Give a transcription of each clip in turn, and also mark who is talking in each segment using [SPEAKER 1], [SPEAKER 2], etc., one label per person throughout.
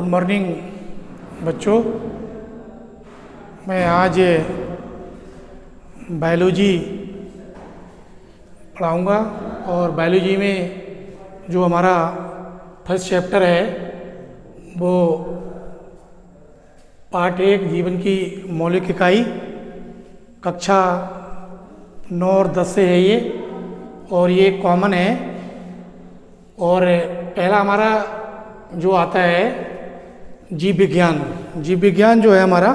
[SPEAKER 1] Morning बच्चों। मैं आज बायोलॉजी पढ़ाऊँगा और बायोलॉजी में जो हमारा फर्स्ट चैप्टर है वो पार्ट 1 जीवन की मौलिक इकाई कक्षा 9 और 10 से है ये, और ये कॉमन है। और पहला हमारा जो आता है जीव विज्ञान। जीव विज्ञान जो है हमारा,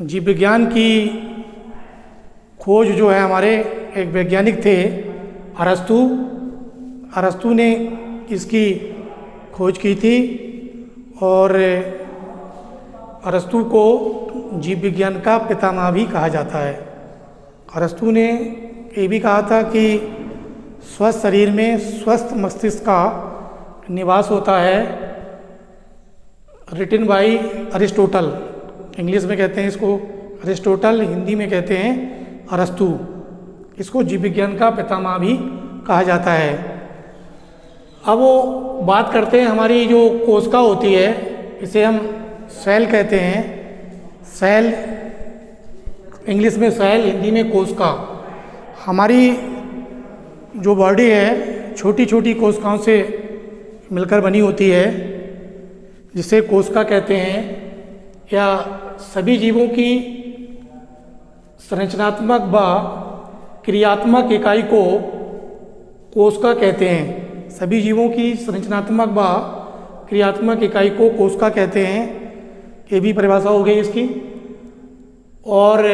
[SPEAKER 1] जीव विज्ञान की खोज जो है हमारे एक वैज्ञानिक थे अरस्तु। अरस्तु ने इसकी खोज की थी और अरस्तु को जीव विज्ञान का पितामह भी कहा जाता है। अरस्तु ने ये भी कहा था कि स्वस्थ शरीर में स्वस्थ मस्तिष्क का निवास होता है। रिटन बाय अरिस्टोटल, इंग्लिश में कहते हैं इसको अरिस्टोटल, हिंदी में कहते हैं अरस्तु। इसको जीव विज्ञान का पितामह भी कहा जाता है। अब वो बात करते हैं हमारी जो कोशिका होती है, इसे हम सेल कहते हैं। सेल इंग्लिश में सेल, हिंदी में कोशिका। हमारी जो बॉडी है छोटी छोटी कोशिकाओं से मिलकर बनी होती है, जिसे कोशिका कहते हैं। या सभी जीवों की संरचनात्मक व क्रियात्मक इकाई को कोशिका कहते हैं। सभी जीवों की संरचनात्मक व क्रियात्मक इकाई को कोशिका कहते हैं। ये भी परिभाषा हो गई इसकी। और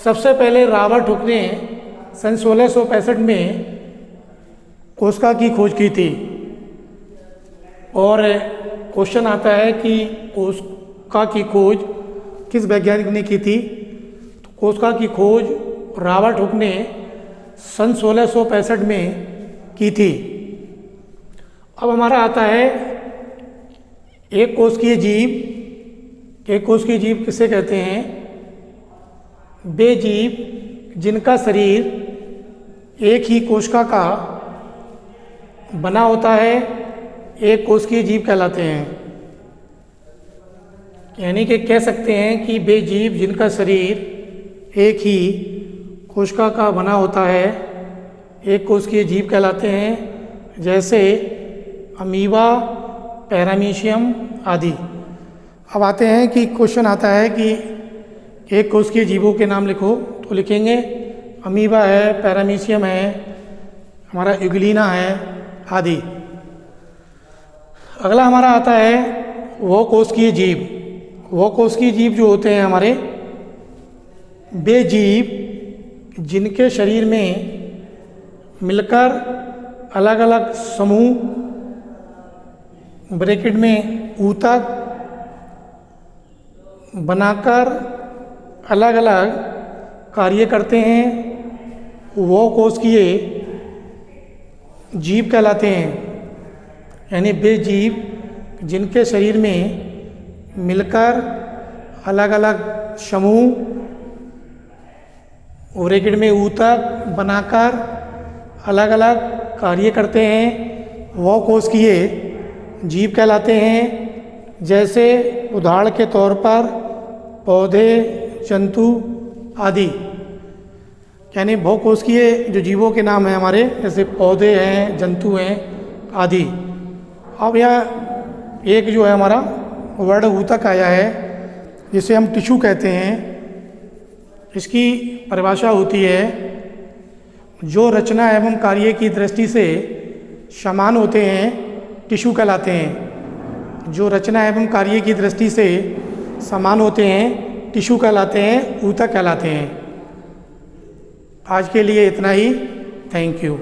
[SPEAKER 1] सबसे पहले रॉबर्ट हुक ने सन 1665 में कोशिका की खोज की थी। और क्वेश्चन आता है कि कोशिका की खोज किस वैज्ञानिक ने की थी? तो कोशिका की खोज रॉबर्ट हुक ने सन 1665 में की थी। अब हमारा आता है एक कोशिकीय जीव। एक कोशिकीय जीव किसे कहते हैं? वे जीव जिनका शरीर एक ही कोशिका का बना होता है, एक कोशिकीय जीव कहलाते हैं। यानी कि कह सकते हैं कि वे जीव जिनका शरीर एक ही कोशिका का बना होता है, एक कोशिकीय जीव कहलाते हैं। जैसे अमीबा, पैरामीशियम आदि। अब आते हैं कि क्वेश्चन आता है कि एक कोशिकीय जीवों के नाम लिखो, तो लिखेंगे अमीबा है, पैरामीशियम है, हमारा यूग्लिना है आदि। अगला हमारा आता है वो कोशिकीय जीव। वो कोशिकीय जीव जो होते हैं हमारे, वे जीव जिनके शरीर में मिलकर अलग अलग समूह, ब्रैकेट में ऊतक बनाकर अलग अलग कार्य करते हैं, वो कोशिकीय जीव कहलाते हैं। यानी वे जीव जिनके शरीर में मिलकर अलग अलग समूह, ब्रैकेट में ऊतक बनाकर अलग अलग कार्य करते हैं, वो कोशिकीय जीव कहलाते हैं। जैसे उदाहरण के तौर पर पौधे, जंतु आदि। यानी बहुकोशिकीय जो जीवों के नाम हैं हमारे, जैसे पौधे हैं, जंतु हैं आदि। अब यह एक जो है हमारा वर्ड ऊतक आया है, जिसे हम टिश्यू कहते हैं। इसकी परिभाषा होती है जो रचना एवं कार्य की दृष्टि से समान होते हैं, टिश्यू कहलाते हैं। जो रचना एवं कार्य की दृष्टि से समान होते हैं, टिश्यू कहलाते हैं, ऊतक कहलाते हैं। आज के लिए इतना ही। Thank you.